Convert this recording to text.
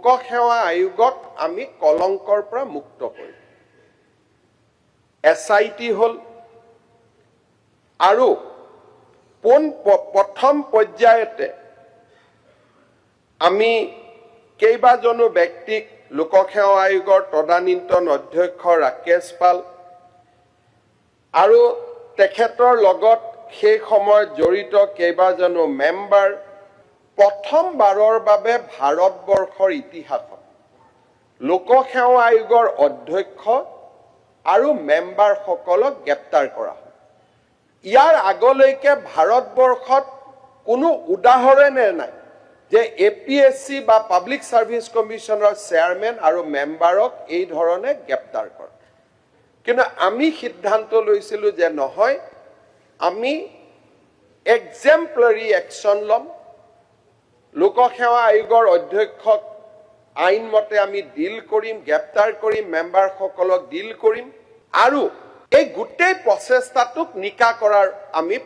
লোকসেৱা আয়োগক আমি কলংকৰ পৰা মুক্ত কৰিম। SIT হল আৰু প্ৰথম পৰ্যায়তে আমি কেইবাজনো ব্যক্তিক লোকসেৱা আয়োগৰ তদানীন্তন অধ্যক্ষ ৰাকেশ পাল আৰু তেখেতৰ লগত সেই সময়ত জড়িত কেইবাজনো মেম্বাৰ প্ৰথমবাৰৰ বাবে ভাৰতবৰ্ষৰ ইতিহাসত লোকসেৱা আয়োগৰ অধ্যক্ষ আৰু মেম্বাৰসকলক গ্ৰেপ্তাৰ কৰা হয়। ইয়াৰ আগলৈকে ভাৰতবৰ্ষত কোনো উদাহৰণে নাই যে APSC বা পাব্লিক সাৰ্ভিস কমিশনৰ চেয়াৰমেন আৰু মেম্বাৰক এই ধৰণে গ্ৰেপ্তাৰ কৰে। কিন্তু আমি সিদ্ধান্ত লৈছিলো যে নহয়, আমি এক্সেম্পলাৰী একশ্যন ল'ম। লোকসেৱা আয়োগৰ অধ্যক্ষক আইনমতে আমি ডিল কৰিম, গ্ৰেপ্তাৰ কৰিম, মেম্বাৰসকলক ডিল কৰিম আৰু এই গোটেই প্ৰচেষ্টাটোক নিকা কৰাৰ আমি